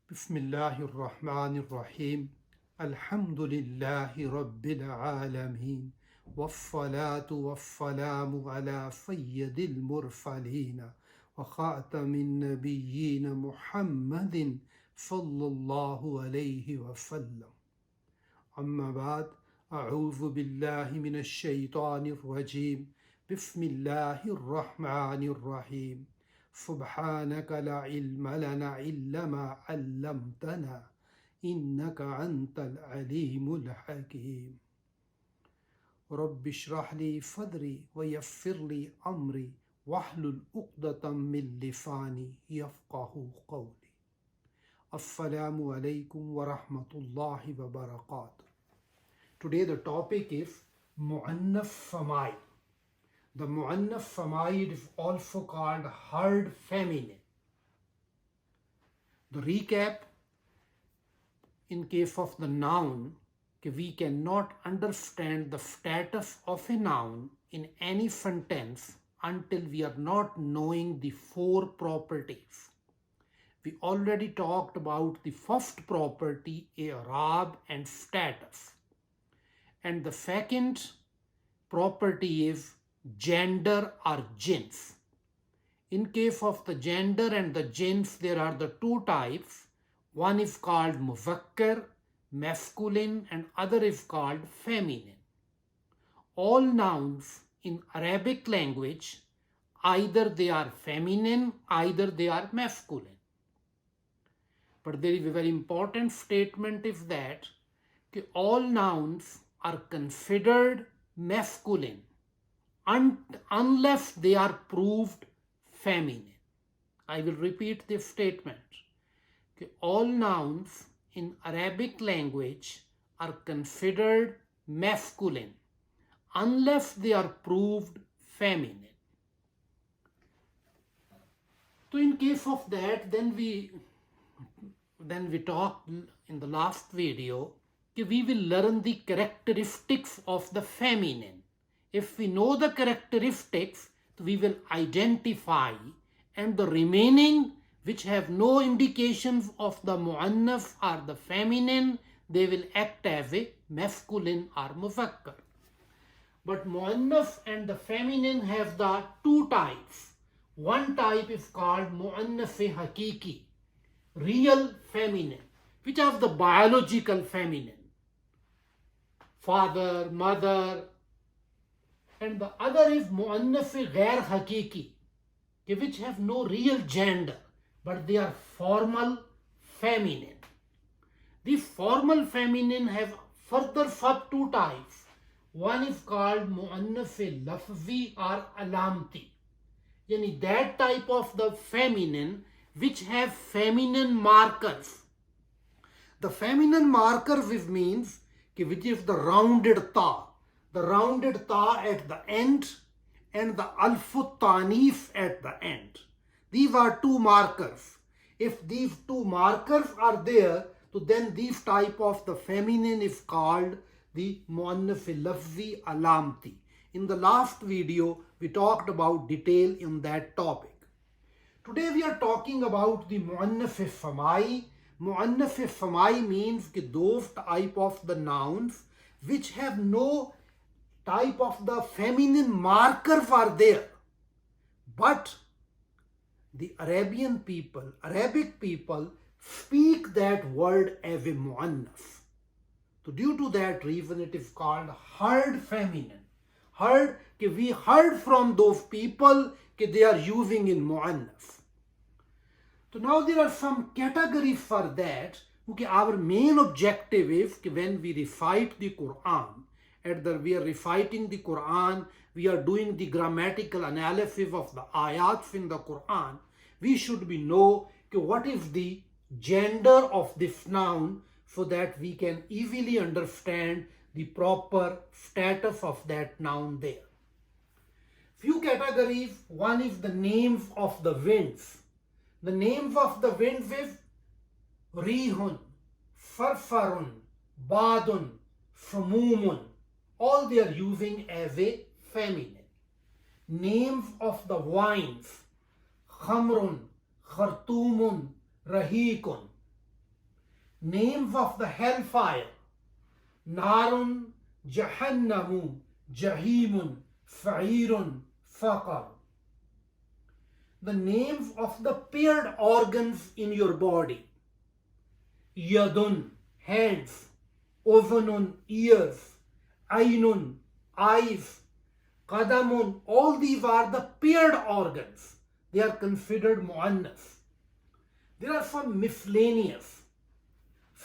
Bismillahir Rahmanir Rahim. Alhamdulillahi Rabbil Alameen. Wassalatu wassalamu ala sayyidil mursalin wa khatamin nabiyyin Muhammadin sallallahu alayhi wa sallam. Amma ba'd. A'udhu billahi minash shaitanir rajim. Bismillahir Rahmanir Rahim. سبحانك لا علم لنا إلا ما علمتنا إنك أنت العليم الحكيم رب اشرح لي صدري ويسر لي أمري واحلل عقدة من لساني يفقه قولي السلام عليكم ورحمة الله وبركاته. Today the topic is Mu'annaf Samai. The Mu'annaf Samaid is also called hard feminine. The recap, in case of the noun, we cannot understand the status of a noun in any sentence until we are not knowing the four properties. We already talked about the first property, i'rab and status. And the second property is gender or jins. In case of the gender and the jins, there are the two types. One is called muzakkar, masculine, and other is called feminine. All nouns in Arabic language, either they are feminine, either they are masculine. But there is a very important statement is that all nouns are considered masculine unless they are proved feminine. I will repeat this statement. All nouns in Arabic language are considered masculine unless they are proved feminine. So in case of that, then we talked in the last video, we will learn the characteristics of the feminine. If we know the characteristics, we will identify, and the remaining which have no indications of the mu'annaf or the feminine, they will act as a masculine or muzakkar. But mu'annaf and the feminine have the two types. One type is called mu'annaf hakiki, real feminine, which are the biological feminine, father, mother. And the other is mu'annaf ghair hakiki, which have no real gender, but they are formal feminine. The formal feminine have further sub two types. One is called mu'annaf lafzi or alamti, yani that type of the feminine which have feminine markers. The feminine marker which means which is the rounded ta. The rounded ta at the end and the alfut tanis at the end. These are two markers. If these two markers are there, so then this type of the feminine is called the mu'annaf lafzi alamti. In the last video, we talked about detail in that topic. Today we are talking about the mu'annaf samai. Mu'annaf samai means those type of the nouns which have no type of the feminine markers are there, but the Arabic people speak that word as a mu'annaf. So due to that reason, it is called hard feminine. Heard, we heard from those people that they are using in mu'annaf. So now there are some categories for that. Okay, our main objective is when we recite the Quran, we are reciting the Quran, we are doing the grammatical analysis of the ayats in the Quran, we should be know what is the gender of this noun so that we can easily understand the proper status of that noun there. Few categories. One is the names of the winds. The names of the winds is Rihun, Farfarun, Badun, Sumumun. All they are using as a feminine. Names of the wines, Khamrun, Khartumun, Rahikun. Names of the hellfire: Narun, Jahannamu, Jahimun, Fa'irun, Faqar. The names of the paired organs in your body: Yadun, hands; Ozanun, ears; Ainun, eyes; Qadamun, all these are the paired organs. They are considered mu'annas. There are some miscellaneous: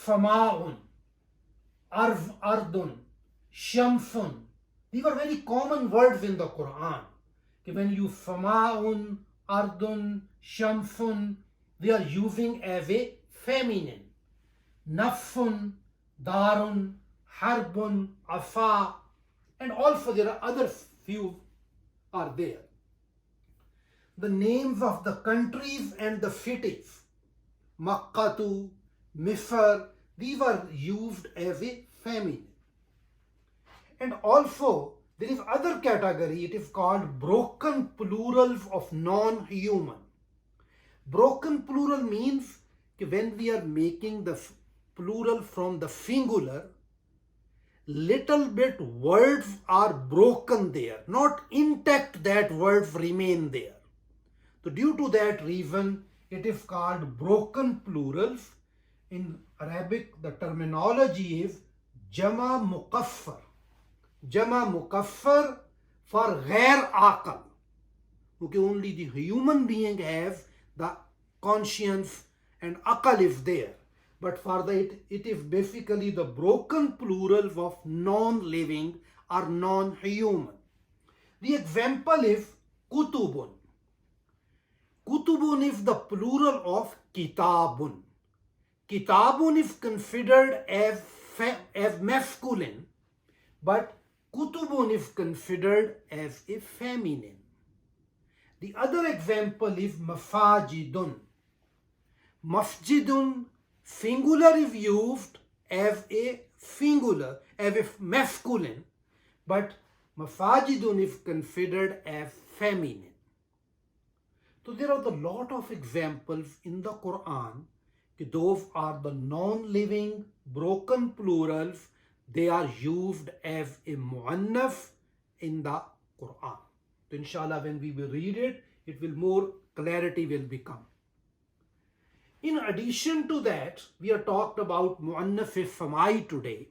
Sama'un, Ardun, Shamsun. These are very common words in the Quran. When you Sama'un, Ardun, Shamsun, they are using as a feminine. Nafsun, Darun, Harbun, Afa, and also there are other few are there. The names of the countries and the cities: Makkatu, Misr, these are used as a feminine. And also there is other category, it is called broken plurals of non-human. Broken plural means when we are making the plural from the singular, little bit words are broken there, not intact, that words remain there. So due to that reason, it is called broken plurals. In Arabic, the terminology is Jama Mukaffar. Jama Mukaffar for Ghair Aqal. Okay, only the human being has the conscience and Aqal is there. But for that, it is basically the broken plurals of non-living or non-human. The example is Kutubun. Kutubun is the plural of Kitabun. Kitabun is considered as masculine, but Kutubun is considered as a feminine. The other example is Mafajidun. Masjidun, singular, is used as a singular, as a masculine, but Mafajidun is considered as feminine. So there are a lot of examples in the Quran. Those are the non-living broken plurals. They are used as a mu'annas in the Quran. So inshallah, when we will read it, it will more clarity will become. In addition to that, we are talked about mu'annas samai today.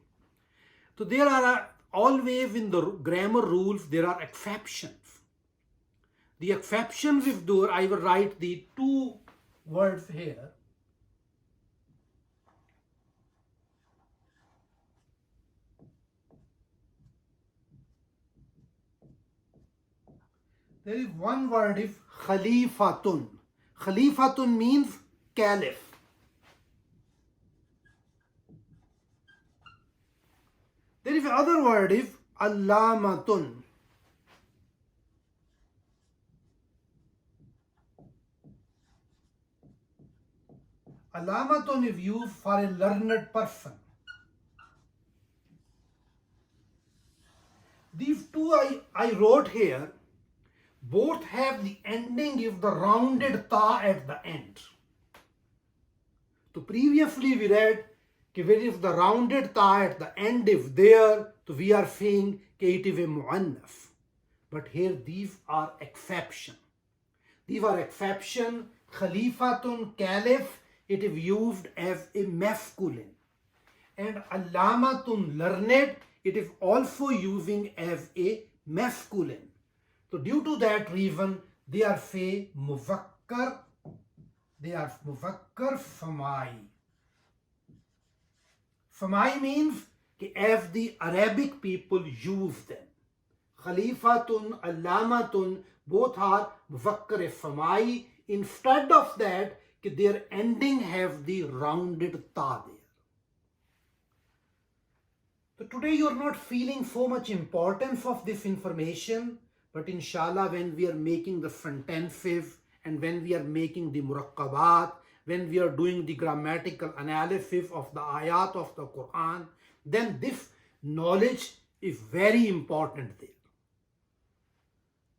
So there are always in the grammar rules, there are exceptions. The exceptions is there. I will write the two words here. There is one word is Khalifatun. Khalifatun means caliph. There is another word is Allamatun. Allamatun is used for a learned person. These two I wrote here, both have the ending of the rounded ta at the end. So previously we read that where if the rounded ta at the end is there, so we are saying that it is a mu'annas. But here these are exception. These are exception. Khalifatun, caliph, it is used as a masculine. And Allamatun, learned, it is also using as a masculine. So due to that reason, they are say muzakkar, they are muzakkar samai. Samai means as the Arabic people use them. Khalifatun, Allamatun, both are muzakkar samai. Instead of that, their ending have the rounded ta there. So today you are not feeling so much importance of this information, but inshallah when we are making the sentences and when we are making the murakkabat, when we are doing the grammatical analysis of the ayat of the Quran, then this knowledge is very important there.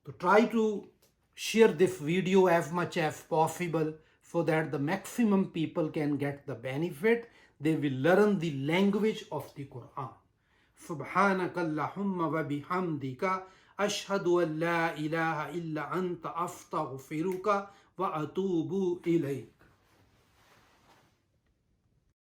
So try to share this video as much as possible. so that the maximum people can get the benefit. They will learn the language of the Quran. سبحانك اللهم وبحمدك أشهد أن لا إله إلا أنت أستغفرك وأتوب إليك.